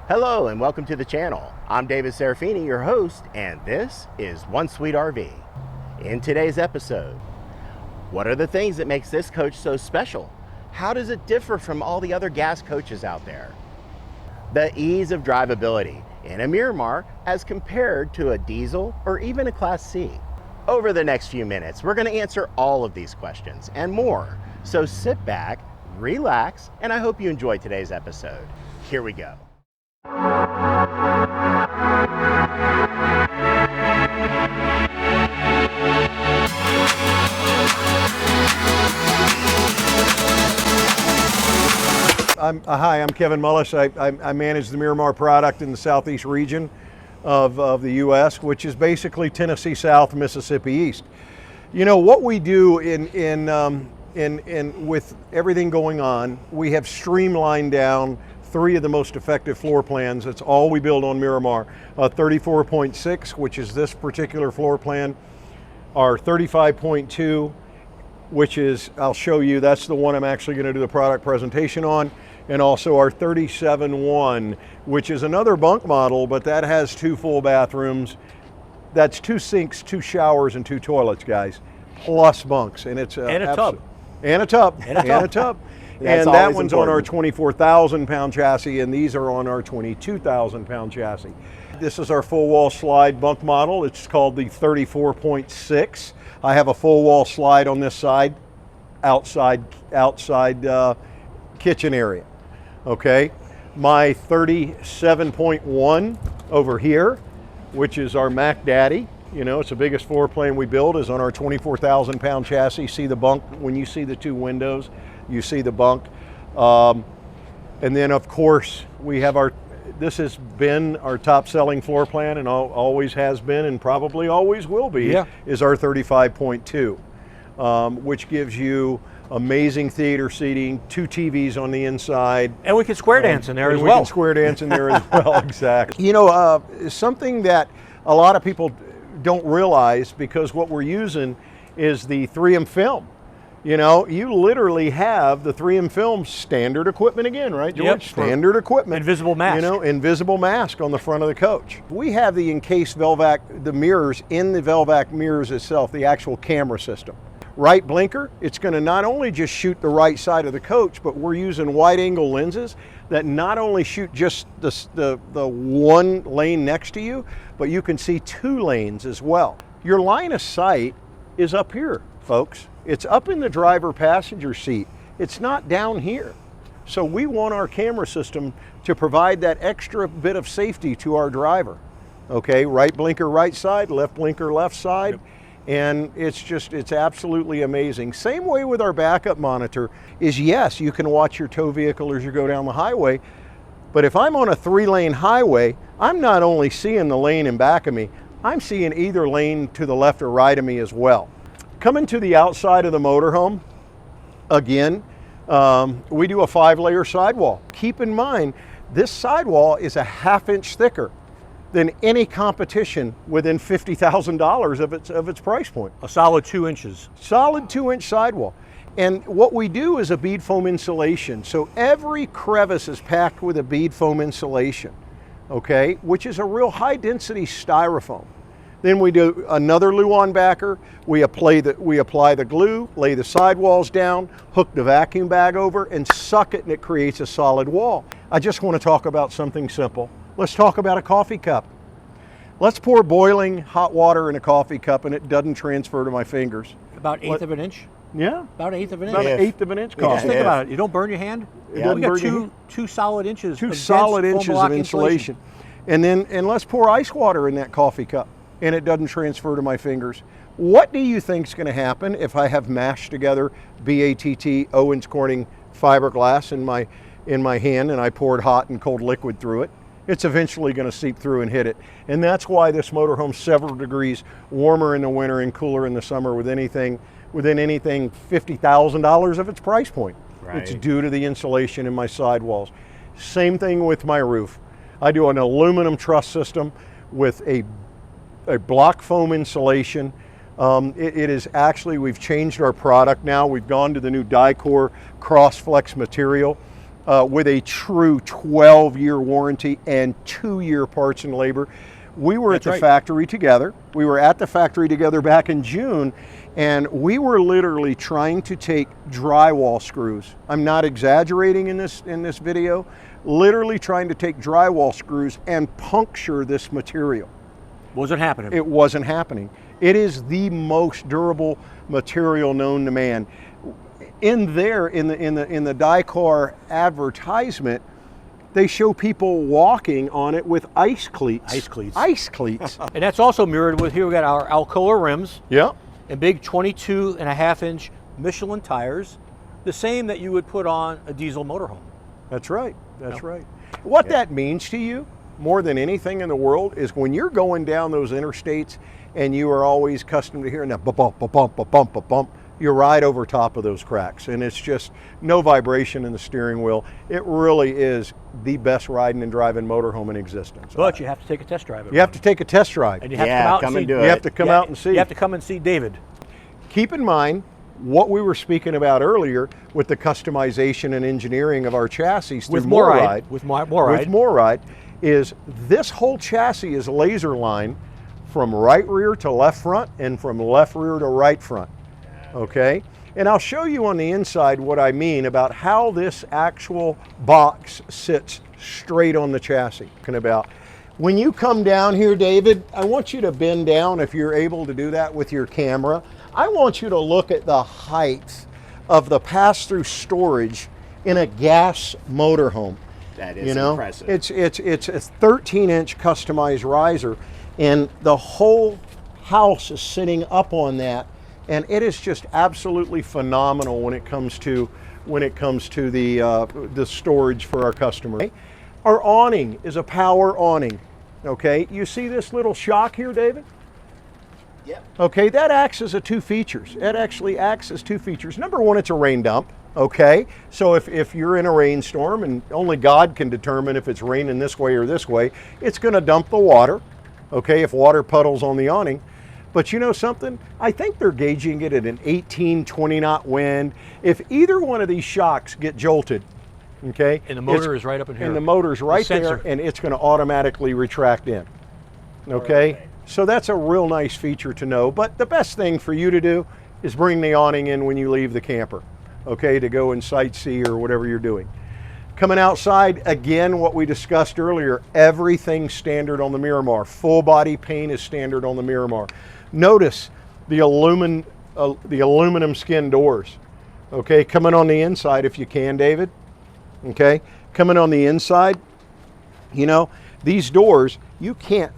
Hello and welcome to the channel. I'm David Serafini, your host, and this is One Sweet RV. In today's episode, what are the things that makes this coach so special? How does it differ from all the other gas coaches out there? The ease of drivability in a Miramar as compared to a diesel or even a Class C. Over the next few minutes, we're going to answer all of these questions and more. So sit back, relax, and I hope you enjoy today's episode. Here we go. Hi, I'm Kevin Mullis. I manage the Miramar product in the southeast region of the U.S., which is basically Tennessee South, Mississippi East. You know what we do with everything going on, we have streamlined down 3 of the most effective floor plans. That's all we build on Miramar. 34.6, which is this particular floor plan. Our 35.2, which is, I'll show you, that's the one I'm actually going to do the product presentation on. And also our 37.1, which is another bunk model, but that has 2 full bathrooms. That's 2 sinks, 2 showers, and 2 toilets, guys, plus bunks. And it's and a tub. And a tub. And a tub. And that one's on our 24,000 pound chassis, and these are on our 22,000 pound chassis. This is our full wall slide bunk model. It's called the 34.6. I have a full wall slide on this side, outside kitchen area. Okay, my 37.1 over here, which is our Mac Daddy. You know, it's the biggest floor plane we build, is on our 24,000 pound chassis. See the bunk when you see the 2 windows. You see the bunk. And then of course we have this has been our top selling floor plan and always has been and probably always will be, is our 35.2, which gives you amazing theater seating, 2 TVs on the inside. And we can square dance in there as well. We can square dance in there as well, exactly. You know, something that a lot of people don't realize, because what we're using is the 3M film. You know, you literally have the 3M film standard equipment again, right, George? Yep, standard equipment. Invisible mask. You know, invisible mask on the front of the coach. We have the encased Velvac, the mirrors in the Velvac mirrors itself, the actual camera system. Right blinker, it's going to not only just shoot the right side of the coach, but we're using wide angle lenses that not only shoot just the 1 lane next to you, but you can see 2 lanes as well. Your line of sight is up here, folks. It's up in the driver passenger seat. It's not down here. So we want our camera system to provide that extra bit of safety to our driver. Okay, right blinker right side, left blinker left side. Yep. And it's absolutely amazing. Same way with our backup monitor is, yes, you can watch your tow vehicle as you go down the highway, but if I'm on a 3-lane highway, I'm not only seeing the lane in back of me, I'm seeing either lane to the left or right of me as well. Coming to the outside of the motorhome, again, we do a 5-layer sidewall. Keep in mind, this sidewall is a 1/2 inch thicker than any competition within $50,000 of its price point. A solid 2 inches. Solid 2-inch sidewall. And what we do is a bead foam insulation. So every crevice is packed with a bead foam insulation, okay, which is a real high density styrofoam. Then we do another Luan backer. We apply the glue, lay the sidewalls down, hook the vacuum bag over, and suck it, and it creates a solid wall. I just want to talk about something simple. Let's talk about a coffee cup. Let's pour boiling hot water in a coffee cup and it doesn't transfer to my fingers. About 1/8 of an inch? Yeah. About 1/8 of an inch? About 1/8 of an inch coffee. Just think about it. You don't burn your hand? Yeah. We got two solid inches. 2 solid inches of insulation. And let's pour ice water in that coffee cup and it doesn't transfer to my fingers. What do you think is going to happen if I have mashed together BATT Owens Corning fiberglass in my hand and I poured hot and cold liquid through it? It's eventually going to seep through and hit it. And that's why this motorhome's several degrees warmer in the winter and cooler in the summer within anything $50,000 of its price point. Right. It's due to the insulation in my sidewalls. Same thing with my roof. I do an aluminum truss system with a block foam insulation. It is actually, we've changed our product now. We've gone to the new DieCore Cross Flex material. with a true 12-year warranty and 2-year parts and labor. We were at the factory together. We were at the factory together back in June, and we were literally trying to take drywall screws. I'm not exaggerating in this video. Literally trying to take drywall screws and puncture this material. Wasn't happening. It wasn't happening. It is the most durable material known to man. In there, in the THOR advertisement, they show people walking on it with ice cleats. Ice cleats. Ice cleats. And that's also mirrored with, here we got our Alcoa rims. Yeah. And big 22.5-inch Michelin tires, the same that you would put on a diesel motorhome. That's right. That's right. What that means to you, more than anything in the world, is when you're going down those interstates and you are always accustomed to hearing that bump, bump, bump, bump, bump, bump, you ride over top of those cracks, and it's just no vibration in the steering wheel. It really is the best riding and driving motorhome in existence. But you have to take a test drive. You have to take a test drive. And you have to come out and see. do it. You have to come out and see. You have to come and see David. Keep in mind what we were speaking about earlier with the customization and engineering of our chassis through MORryde. With MORryde. With MORryde, is this whole chassis is laser line from right rear to left front and from left rear to right front. Okay, and I'll show you on the inside what I mean about how this actual box sits straight on the chassis. When you come down here, David, I want you to bend down if you're able to do that with your camera. I want you to look at the height of the pass-through storage in a gas motorhome. That is impressive. It's a 13-inch customized riser, and the whole house is sitting up on that. And it is just absolutely phenomenal when it comes to the storage for our customer. Our awning is a power awning. Okay, you see this little shock here, David? Yep. Okay, that acts as two features. It actually acts as two features. Number one, it's a rain dump. Okay, so if you're in a rainstorm, and only God can determine if it's raining this way or this way, it's going to dump the water. Okay, if water puddles on the awning. But you know something? I think they're gauging it at an 18, 20 knot wind. If either one of these shocks get jolted, okay? And the motor is right up in here. And the motor's right there, and it's going to automatically retract in. Okay? So that's a real nice feature to know. But the best thing for you to do is bring the awning in when you leave the camper, okay, to go and sightsee or whatever you're doing. Coming outside, again, what we discussed earlier, everything standard on the Miramar. Full body paint is standard on the Miramar. Notice the aluminum skin doors. Okay, coming on the inside if you can, David. Okay, coming on the inside, you know, these doors, you can't,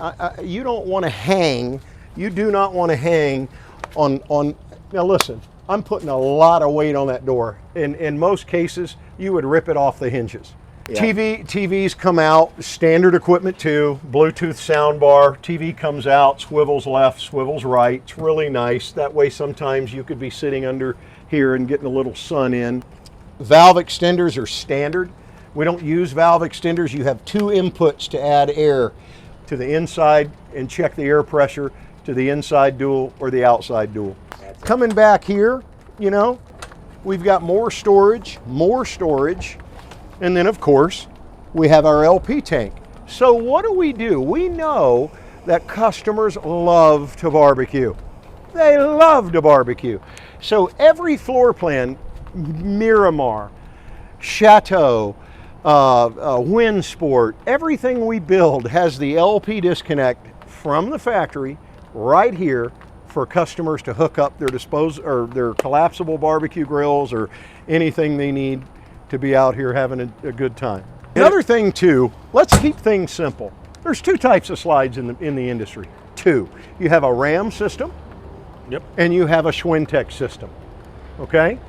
you don't want to hang, you do not want to hang on, now listen, I'm putting a lot of weight on that door. In most cases, you would rip it off the hinges. Yeah. TVs come out, standard equipment too, Bluetooth sound bar, TV comes out, swivels left, swivels right. It's really nice. That way sometimes you could be sitting under here and getting a little sun in. Valve extenders are standard. We don't use valve extenders. You have two inputs to add air to the inside and check the air pressure to the inside dual or the outside dual. Coming back here, you know, we've got more storage, and then of course, we have our LP tank. So what do? We know that customers love to barbecue. They love to barbecue. So every floor plan, Miramar, Chateau, Windsport, everything we build has the LP disconnect from the factory right here for customers to hook up their collapsible barbecue grills or anything they need to be out here having a good time. Another thing too, let's keep things simple. There's two types of slides in the industry. Two. You have a ram system, yep, and you have a Schwintek system. Okay?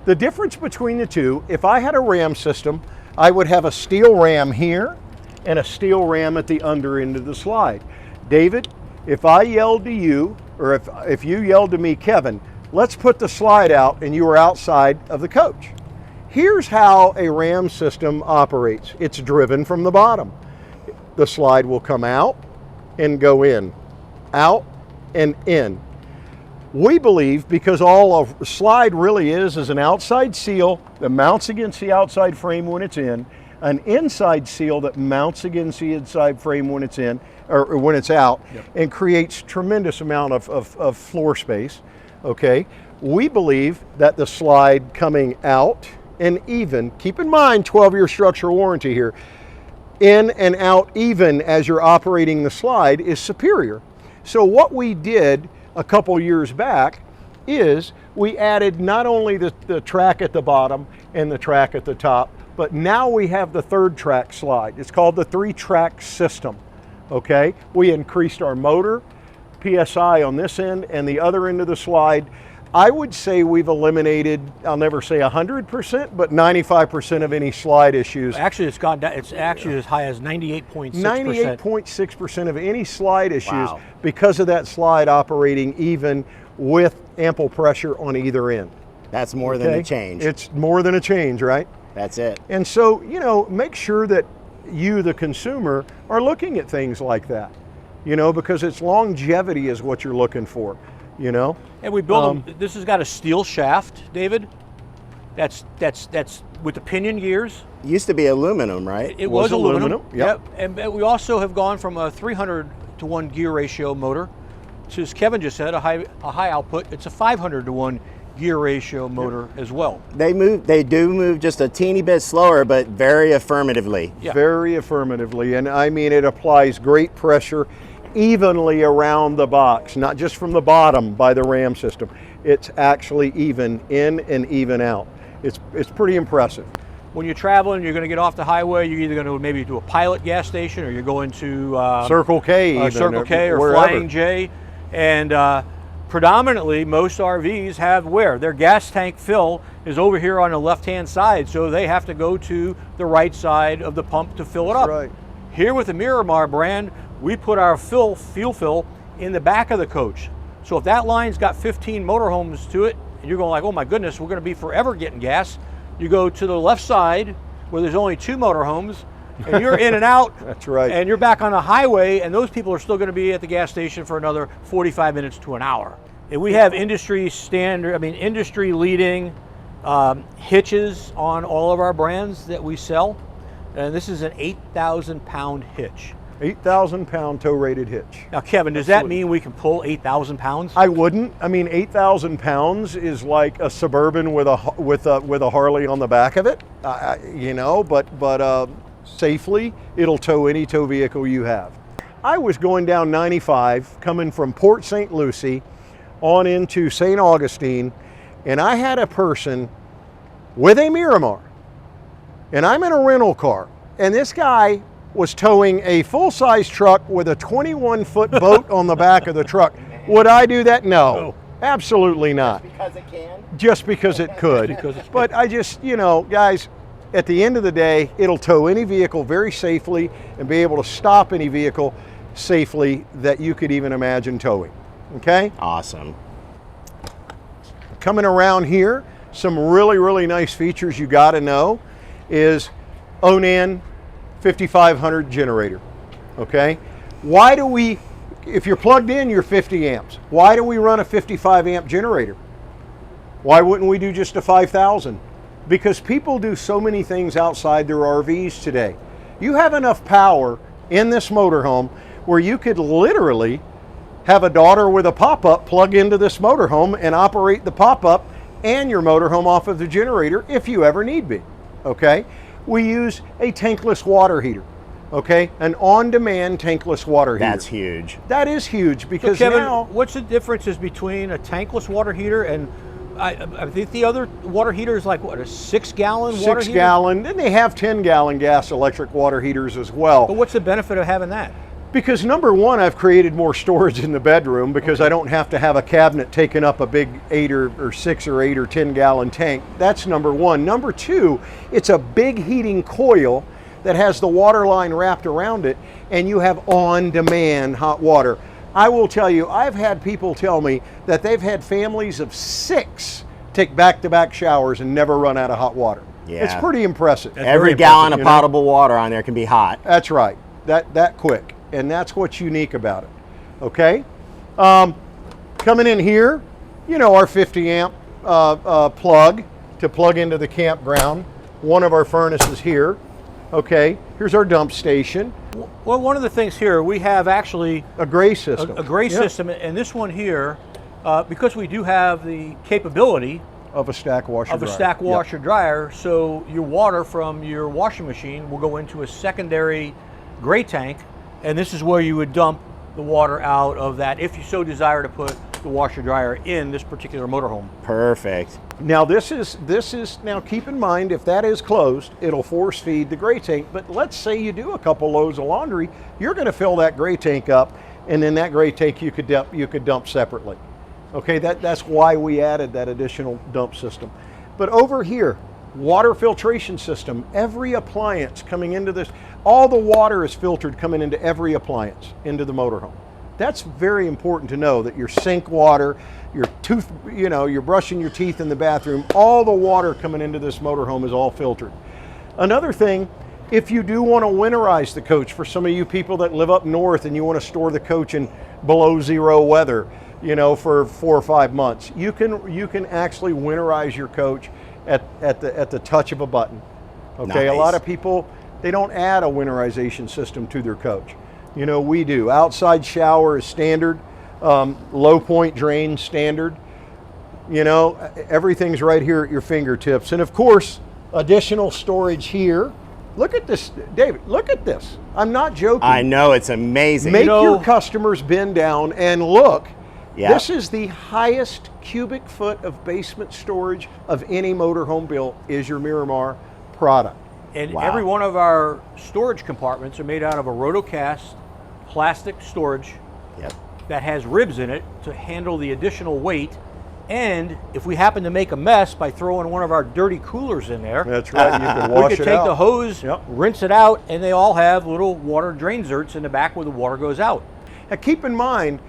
The difference between the two, if I had a ram system, I would have a steel ram here and a steel ram at the under end of the slide. David, if I yelled to you, or if you yelled to me, Kevin, let's put the slide out, and you were outside of the coach. Here's how a ram system operates. It's driven from the bottom. The slide will come out and go in, out and in. We believe, because all a slide really is an outside seal that mounts against the outside frame when it's in, an inside seal that mounts against the inside frame when it's in, or when it's out, and creates tremendous amount of floor space, okay? We believe that the slide coming out and even, keep in mind 12-year structural warranty here, in and out even as you're operating the slide is superior. So what we did a couple years back is we added not only the track at the bottom and the track at the top, but now we have the third track slide. It's called the 3-track system, okay? We increased our motor, PSI on this end, and the other end of the slide. I would say we've eliminated, I'll never say 100%, but 95% of any slide issues. Actually, it's gone down. It's actually as high as 98.6%. 98.6% of any slide issues because of that slide operating even with ample pressure on either end. That's more than a change. It's more than a change, right? That's it. And so, you know, make sure that you, the consumer, are looking at things like that, you know, because it's longevity is what you're looking for, you know? And we built them. This has got a steel shaft, David. That's with the pinion gears. It used to be aluminum, right? It was aluminum. Yep. And we also have gone from a 300-to-1 gear ratio motor to, as Kevin just said, a high output. It's a 500-to-1 gear ratio motor as well. They do move just a teeny bit slower, but very affirmatively. Yeah. Very affirmatively, and I mean it applies great pressure evenly around the box, not just from the bottom by the ram system. It's actually even in and even out. It's pretty impressive. When you're traveling, you're going to get off the highway. You're either going to maybe to a Pilot gas station, or you're going to Circle K, even, Circle K, or wherever. Flying J, and predominantly most RVs have where their gas tank fill is over here on the left-hand side, so they have to go to the right side of the pump to fill it up. Right. Here with the Miramar brand, we put our fuel fill in the back of the coach. So if that line's got 15 motorhomes to it, and you're going like, oh my goodness, we're going to be forever getting gas, you go to the left side where there's only 2 motorhomes, and you're in and out. That's right. And you're back on the highway, and those people are still going to be at the gas station for another 45 minutes to an hour. And we have industry leading hitches on all of our brands that we sell. And this is an 8,000-pound hitch. 8,000-pound tow-rated hitch. Now, Kevin, does that mean we can pull 8,000 pounds? I wouldn't. I mean, 8,000 pounds is like a Suburban with a Harley on the back of it, you know. But safely, it'll tow any tow vehicle you have. I was going down 95, coming from Port St. Lucie on into St. Augustine, and I had a person with a Miramar, and I'm in a rental car, and this guy was towing a full-size truck with a 21-foot boat on the back of the truck. Would I do that? No, absolutely not. Just because it can? Just because it could. But I just, you know, guys, at the end of the day, it'll tow any vehicle very safely and be able to stop any vehicle safely that you could even imagine towing, okay? Awesome. Coming around here, some really, really nice features you gotta know is Onan 5500 generator, okay? Why do we, if you're plugged in, you're 50 amps. Why do we run a 55 amp generator? Why wouldn't we do just a 5,000? Because people do so many things outside their RVs today. You have enough power in this motorhome where you could literally have a daughter with a pop-up plug into this motorhome and operate the pop-up and your motorhome off of the generator if you ever need be, okay? We use a tankless water heater, okay? An on-demand tankless water heater. That's huge. That is huge because so Kevin, now... what's the differences between a tankless water heater and I think the other water heater is like, what, a 6-gallon water heater? 6-gallon, then they have 10-gallon gas electric water heaters as well. But what's the benefit of having that? Because number one, I've created more storage in the bedroom because I don't have to have a cabinet taking up a big 8 or 6 or 8 or 10-gallon tank. That's number one. Number two, it's a big heating coil that has the water line wrapped around it, and you have on-demand hot water. I will tell you, I've had people tell me that they've had families of 6 take back-to-back showers and never run out of hot water. Yeah. It's pretty impressive. Every gallon of potable water on there can be hot. That's right. That quick. And that's what's unique about it. Okay? Coming in here, you know, our 50 amp plug to plug into the campground. One of our furnaces here. Okay, here's our dump station. Well, one of the things here, we have actually a gray system. A gray system, and this one here, because we do have the capability of a stack washer dryer. Of a stack washer dryer, so your water from your washing machine will go into a secondary gray tank, and this is where you would dump the water out of that if you so desire to put the washer dryer in this particular motorhome. Perfect. Now this is now keep in mind, if that is closed, it'll force feed the gray tank. But let's say you do a couple loads of laundry, you're going to fill that gray tank up, and then that gray tank you could dump separately. Okay, that's why we added that additional dump system. But over here, water filtration system. Every appliance coming into this, all the water is filtered coming into every appliance into the motorhome. That's very important to know, that your sink water, your tooth, you know, you're brushing your teeth in the bathroom, all the water coming into this motorhome is all filtered. Another thing, if you do want to winterize the coach, for some of you people that live up north and you want to store the coach in below zero weather, you know, for 4 or 5 months, you can actually winterize your coach at the touch of a button. Okay, nice. A lot of people, they don't add a winterization system to their coach. You know, we do. Outside shower is standard, low point drain standard. You know, everything's right here at your fingertips. And of course, additional storage here. Look at this, David, look at this. I'm not joking. I know, it's amazing. Make your customers bend down and look. Yep. This is the highest cubic foot of basement storage of any motorhome built, is your Miramar product. And wow. Every one of our storage compartments are made out of a rotocast plastic storage that has ribs in it to handle the additional weight. And if we happen to make a mess by throwing one of our dirty coolers in there, that's right, you can wash we could it take out. the hose, rinse it out, and they all have little water drain zerts in the back where the water goes out. Now keep in mind,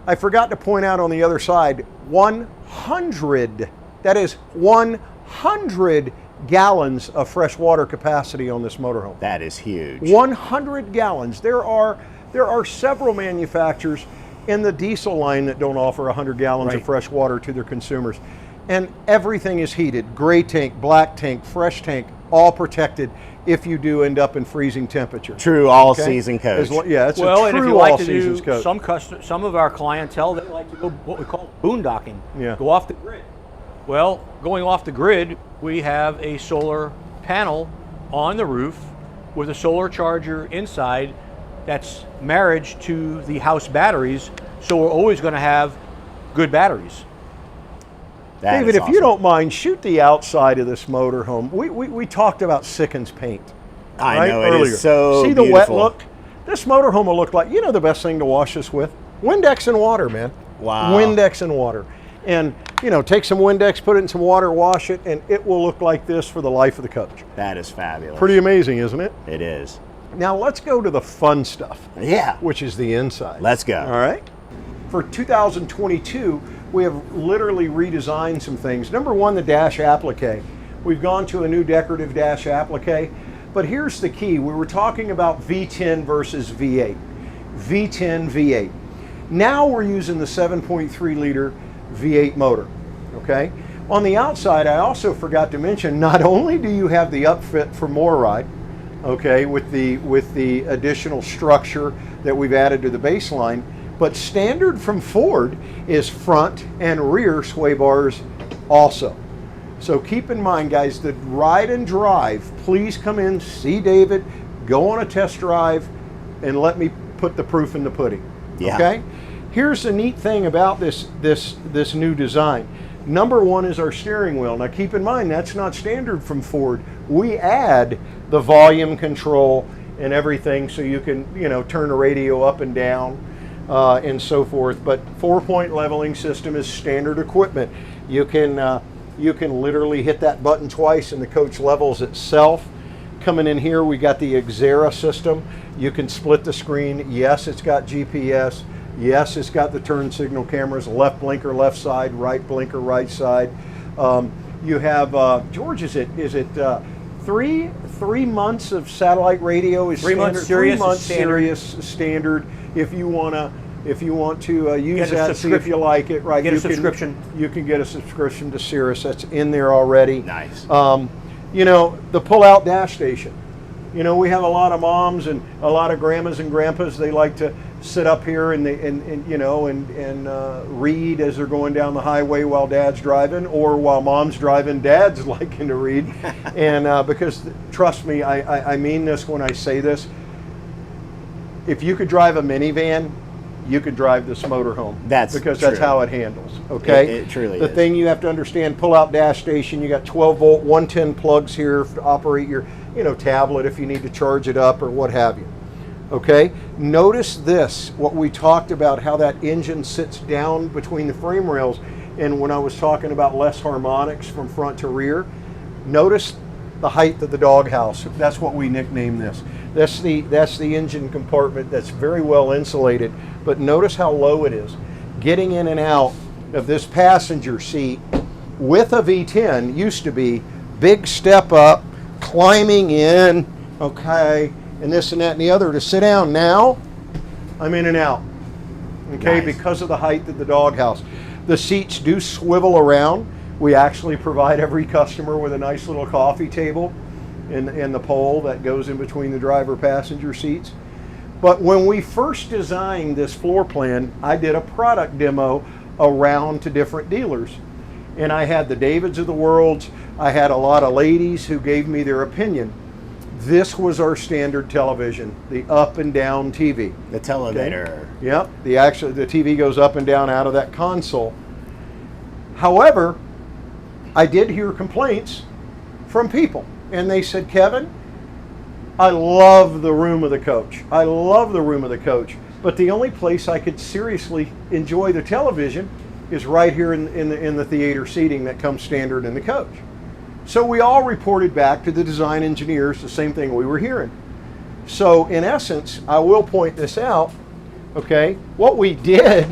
I forgot to point out on the other side, 100, that is 100 gallons of fresh water capacity on this motorhome. That is huge. 100 gallons. There are several manufacturers in the diesel line that don't offer 100 gallons of fresh water to their consumers. And everything is heated. Gray tank, black tank, fresh tank, all protected if you do end up in freezing temperature. True all-season coach. Yeah, it's well, a and if true you like to all-seasons do coach. some of our clientele, they like to go what we call boondocking, Yeah. go off the grid. Well, going off the grid, we have a solar panel on the roof with a solar charger inside that's marriage to the house batteries, so we're always going to have good batteries. That David, is if you don't mind, shoot the outside of this motorhome. We talked about Sickens paint. I know, earlier. it is so See the beautiful. wet look? This motorhome will look like, you know the best thing to wash this with? Windex and water, man. Wow. Windex and water. And, you know, take some Windex, put it in some water, wash it, and it will look like this for the life of the coach. That is fabulous. Pretty amazing, isn't it? It is. Now let's go to the fun stuff. Yeah. Which is the inside. Let's go. All right. For 2022, we have literally redesigned some things. Number one, the dash applique. We've gone to a new decorative dash applique. But here's the key. We were talking about V10 versus V8. V10, V8. Now we're using the 7.3 liter V8 motor, okay? On the outside, I also forgot to mention, not only do you have the upfit for more ride, okay, with the additional structure that we've added to the baseline, but standard from Ford is front and rear sway bars also. So keep in mind, guys, the ride and drive, please come in, see David, go on a test drive, and let me put the proof in the pudding, okay? Here's the neat thing about this new design. Number one is our steering wheel. Now keep in mind, that's not standard from Ford. We add the volume control and everything so you can, you know, turn the radio up and down and so forth. But 4-point leveling system is standard equipment. You can literally hit that button twice and the coach levels itself. Coming in here, we got the Xera system. You can split the screen. Yes, it's got GPS. Yes, it's got the turn signal cameras, left blinker, left side, right blinker, right side. You have, George, is it 3 months of satellite radio is 3 months standard? Sirius 3 months is standard. Sirius standard. If you want to If you want to use that, see if you like it, right? Get a subscription. You can get a subscription to Cirrus. That's in there already. Nice. You know, the pull-out dash station. You know, we have a lot of moms and a lot of grandmas and grandpas. They like to sit up here and read as they're going down the highway while dad's driving, or while mom's driving, dad's liking to read. And because trust me, I mean this when I say this. If you could drive a minivan, you could drive this motorhome. That's how it handles. Okay, it truly is. The thing you have to understand: pull-out dash station. You got 12-volt, 110 plugs here to operate your, tablet if you need to charge it up or what have you. Okay. Notice this: what we talked about, how that engine sits down between the frame rails, and when I was talking about less harmonics from front to rear. Notice the height of the doghouse. That's what we nickname this. That's the engine compartment that's very well insulated, but notice how low it is. Getting in and out of this passenger seat with a V10 used to be big step up, climbing in, okay, and this and that and the other to sit down. Now, I'm in and out, okay, nice. Because of the height of the doghouse. The seats do swivel around. We actually provide every customer with a nice little coffee table in the pole that goes in between the driver passenger seats. But when we first designed this floor plan, I did a product demo around to different dealers. And I had the Davids of the world. I had a lot of ladies who gave me their opinion. This was our standard television, the up and down TV. The televator. Okay? Yep, the TV goes up and down out of that console. However, I did hear complaints from people. And they said, Kevin, I love the room of the coach. I love the room of the coach. But the only place I could seriously enjoy the television is right here in the theater seating that comes standard in the coach. So we all reported back to the design engineers the same thing we were hearing. So in essence, I will point this out, okay? What we did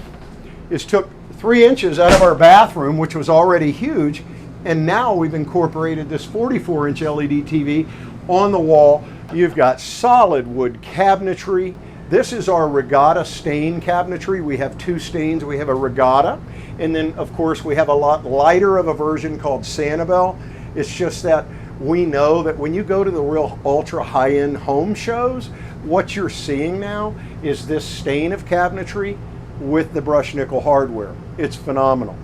is took 3 inches out of our bathroom, which was already huge, and now we've incorporated this 44-inch LED TV on the wall. You've got solid wood cabinetry. This is our regatta stain cabinetry. We have 2 stains. We have a regatta, and then of course we have a lot lighter of a version called Sanibel. It's just that we know that when you go to the real ultra high-end home shows, what you're seeing now is this stain of cabinetry with the brushed nickel hardware. It's phenomenal.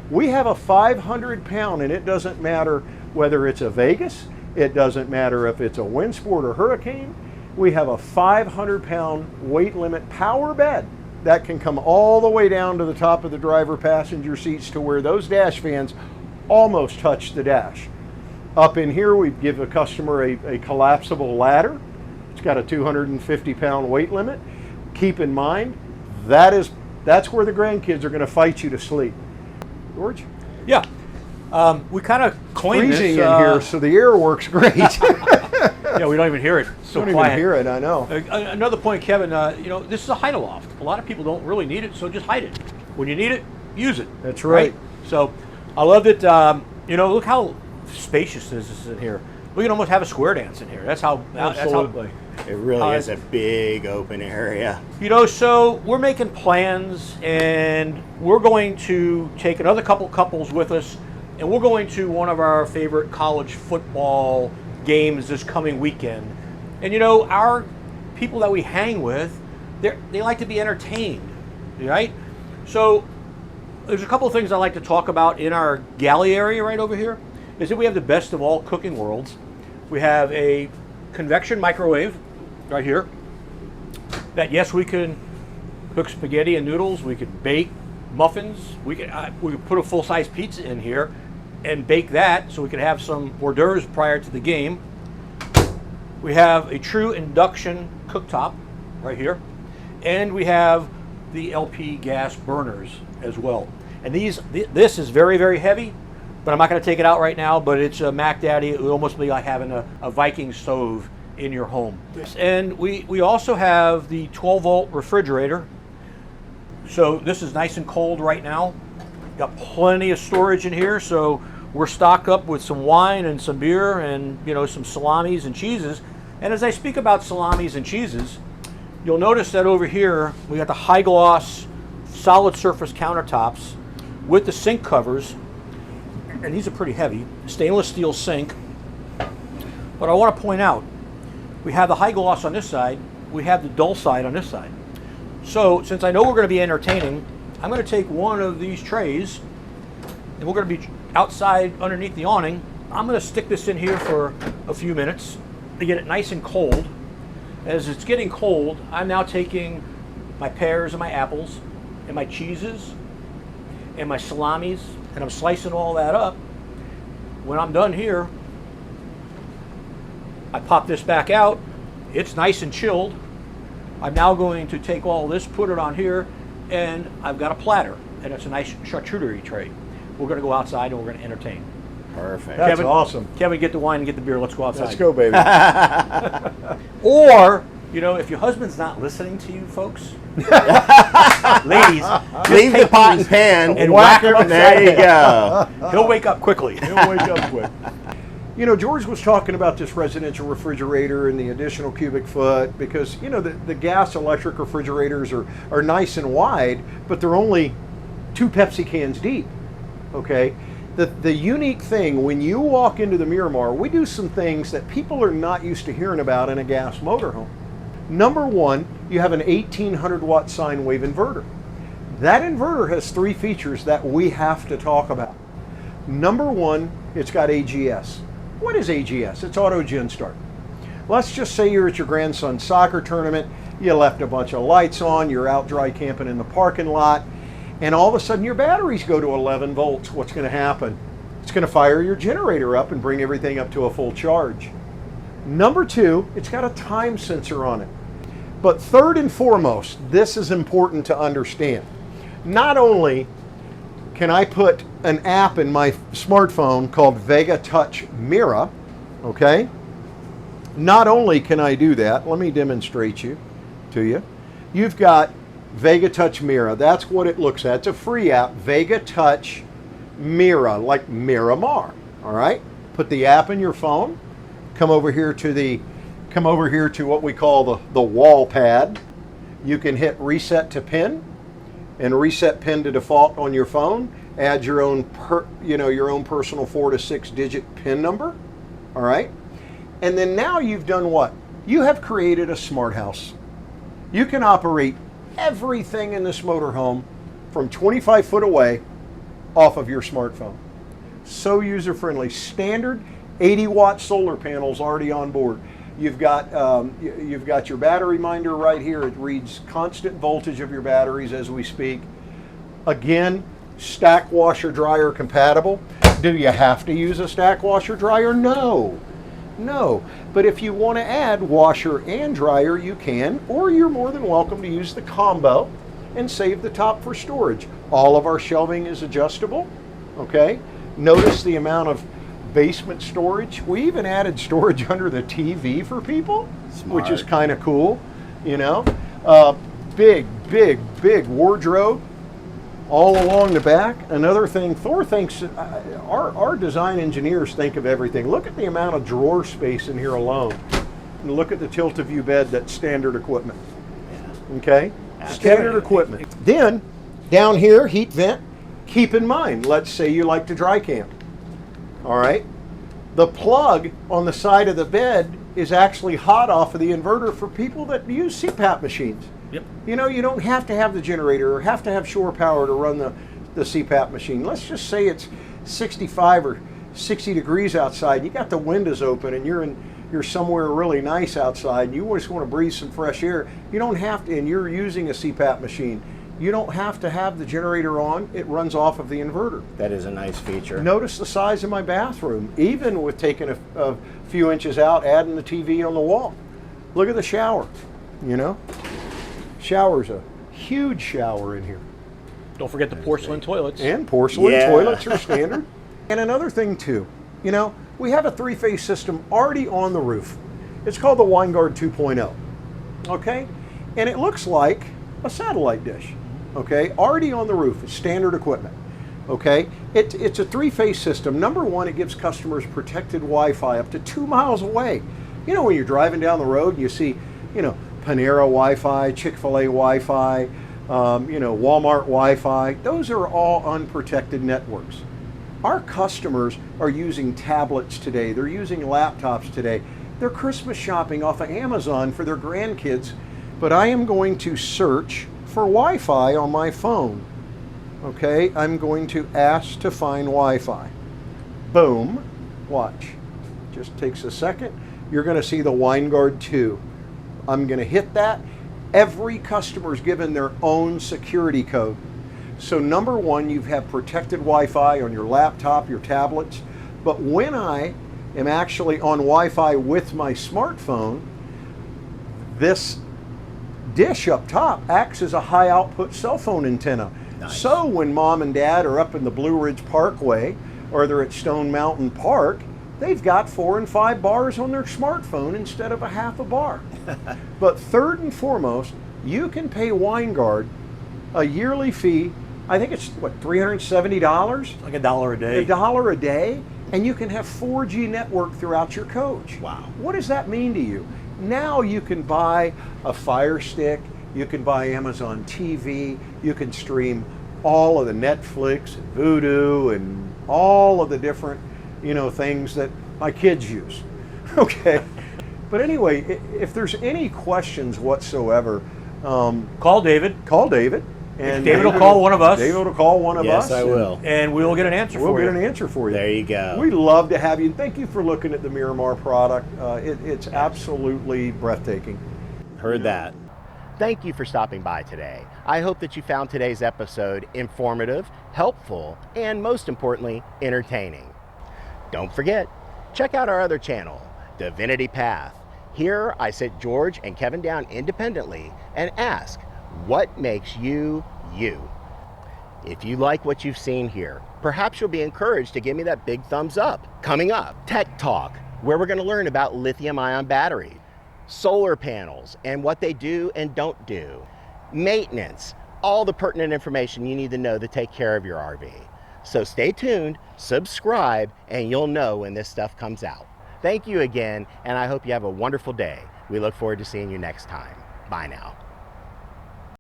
We have a 500-pound, and it doesn't matter whether it's a Vegas, it doesn't matter if it's a wind sport or hurricane. We have a 500-pound weight limit power bed that can come all the way down to the top of the driver passenger seats to where those dash fans almost touch the dash. Up in here, we give a customer a collapsible ladder. It's got a 250-pound weight limit. Keep in mind, that's where the grandkids are going to fight you to sleep. George? Yeah. We kind of coined freezing this, in here, so the air works great. Yeah, we don't even hear it. So don't even hear it, I know. Another point, Kevin, this is a hide-aloft. A lot of people don't really need it, so just hide it. When you need it, use it. That's right. So I love that, look how spacious this is in here. We can almost have a square dance in here. That's how. Absolutely. It really is a big open area. So we're making plans, and we're going to take another couple couples with us, and we're going to one of our favorite college football games this coming weekend. And our people that we hang with, they like to be entertained, right? So there's a couple of things I like to talk about in our galley area right over here. Is that we have the best of all cooking worlds. We have a convection microwave right here that, yes, we can cook spaghetti and noodles, we could bake muffins, we could put a full-size pizza in here and bake that so we could have some hors d'oeuvres prior to the game. We have a true induction cooktop right here, and we have the LP gas burners as well. And this is very, very heavy, but I'm not going to take it out right now, but it's a Mac Daddy. It would almost be like having a Viking stove in your home. And we also have the 12-volt refrigerator. So this is nice and cold right now. Got plenty of storage in here, so we're stocked up with some wine and some beer and some salamis and cheeses. And as I speak about salamis and cheeses, You'll notice that over here, we got the high gloss, solid surface countertops with the sink covers, and these are pretty heavy, stainless steel sink. But I want to point out, we have the high gloss on this side, we have the dull side on this side. So since I know we're going to be entertaining, I'm going to take one of these trays, and we're going to be outside underneath the awning. I'm going to stick this in here for a few minutes to get it nice and cold. As it's getting cold, I'm now taking my pears and my apples and my cheeses and my salamis, and I'm slicing all that up. When I'm done here, I pop this back out. It's nice and chilled. I'm now going to take all this, put it on here, and I've got a platter, and it's a nice charcuterie tray. We're going to go outside and we're going to entertain. Perfect. That's Kevin, awesome. Kevin, get the wine and get the beer. Let's go outside. Let's go, baby. Or, you know, if your husband's not listening to you folks, ladies, Leave the pot and pan and whack whack him him. There you go. he'll wake up quickly. He'll wake up quick. You know, George was talking about this residential refrigerator and the additional cubic foot because, you know, the gas electric refrigerators are nice and wide, but they're only 2 Pepsi cans deep, okay? The unique thing, when you walk into the Miramar, we do some things that people are not used to hearing about in a gas motorhome. Number one, you have an 1800 watt sine wave inverter. That inverter has 3 features that we have to talk about. Number one, it's got AGS. What is AGS? It's auto gen start. Let's just say you're at your grandson's soccer tournament, you left a bunch of lights on, you're out dry camping in the parking lot, and all of a sudden your batteries go to 11 volts. What's going to happen? It's going to fire your generator up and bring everything up to a full charge. Number two, it's got a time sensor on it. But third and foremost, this is important to understand. Not only can I put an app in my smartphone called Vega Touch Mira, okay? Not only can I do that, let me demonstrate to you. You've got Vega Touch Mira. That's what it looks at. It's a free app, Vega Touch Mira, like Miramar. All right. Put the app in your phone. Come over here to what we call the wall pad. You can hit reset to pin, and reset pin to default on your phone. Add your own your own personal 4 to 6 digit pin number. All right. And then now you've done what? You have created a smart house. You can operate everything in this motorhome from 25 foot away off of your smartphone. So user friendly. Standard 80 watt solar panels already on board. You've got your battery minder right here. It reads constant voltage of your batteries as we speak. Again, stack washer dryer compatible. Do you have to use a stack washer dryer? No. No, but if you want to add washer and dryer, you can, or you're more than welcome to use the combo and save the top for storage. All of our shelving is adjustable, okay? Notice the amount of basement storage. We even added storage under the TV for people, Smart. Which is kind of cool, you know? Big wardrobe all along the back. Another thing, Thor thinks, our design engineers think of everything. Look at the amount of drawer space in here alone. And look at the tilt-a-view bed, that's standard equipment. Yeah. Okay? Standard equipment. Then, down here, heat vent. Keep in mind, let's say you like to dry camp. All right? The plug on the side of the bed is actually hot off of the inverter for people that use CPAP machines. Yep. You know, you don't have to have the generator or have to have shore power to run the CPAP machine. Let's just say it's 65 or 60 degrees outside. You got the windows open and you're somewhere really nice outside and you just want to breathe some fresh air. You don't have to, and you're using a CPAP machine. You don't have to have the generator on. It runs off of the inverter. That is a nice feature. Notice the size of my bathroom, even with taking a few inches out, adding the TV on the wall. Look at the shower, you know? Shower's a huge shower in here. Don't forget the porcelain toilets. And porcelain Yeah. toilets are standard. And another thing too, you know, we have a 3-phase system already on the roof. It's called the WineGuard 2.0, okay? And it looks like a satellite dish, okay? Already on the roof, it's standard equipment, okay? It's a 3-phase system. Number one, it gives customers protected Wi-Fi up to 2 miles away. You know, when you're driving down the road and you see, you know, Panera Wi-Fi, Chick-fil-A Wi-Fi, Walmart Wi-Fi. Those are all unprotected networks. Our customers are using tablets today. They're using laptops today. They're Christmas shopping off of Amazon for their grandkids. But I am going to search for Wi-Fi on my phone. Okay, I'm going to ask to find Wi-Fi. Boom. Watch. Just takes a second. You're going to see the WineGuard 2. I'm going to hit that. Every customer is given their own security code. So number one, you have protected Wi-Fi on your laptop, your tablets. But when I am actually on Wi-Fi with my smartphone, this dish up top acts as a high output cell phone antenna. Nice. So when mom and dad are up in the Blue Ridge Parkway or they're at Stone Mountain Park, they've got 4 and 5 bars on their smartphone instead of a half a bar. But third and foremost, you can pay WineGuard a yearly fee. I think it's what, $370? Like $1 a day. $1 a day, and you can have 4G network throughout your coach. Wow. What does that mean to you? Now you can buy a Fire Stick, you can buy Amazon TV, you can stream all of the Netflix and Vudu and all of the different, things that my kids use. Okay. But anyway, if there's any questions whatsoever, Call David. call David. And David will call one of us. David will call one of us. Yes, I will. And we'll get an answer We'll for get you. an answer for you. There you go. We'd love to have you. Thank you for looking at the Miramar product. It's absolutely breathtaking. Heard that. Thank you for stopping by today. I hope that you found today's episode informative, helpful, and most importantly, entertaining. Don't forget, check out our other channel, Divinity Path. Here I sit George and Kevin down independently and ask, what makes you, you? If you like what you've seen here, perhaps you'll be encouraged to give me that big thumbs up. Coming up, Tech Talk, where we're going to learn about lithium-ion batteries, solar panels and what they do and don't do, maintenance, all the pertinent information you need to know to take care of your RV. So stay tuned, subscribe, and you'll know when this stuff comes out. Thank you again, and I hope you have a wonderful day. We look forward to seeing you next time. Bye now.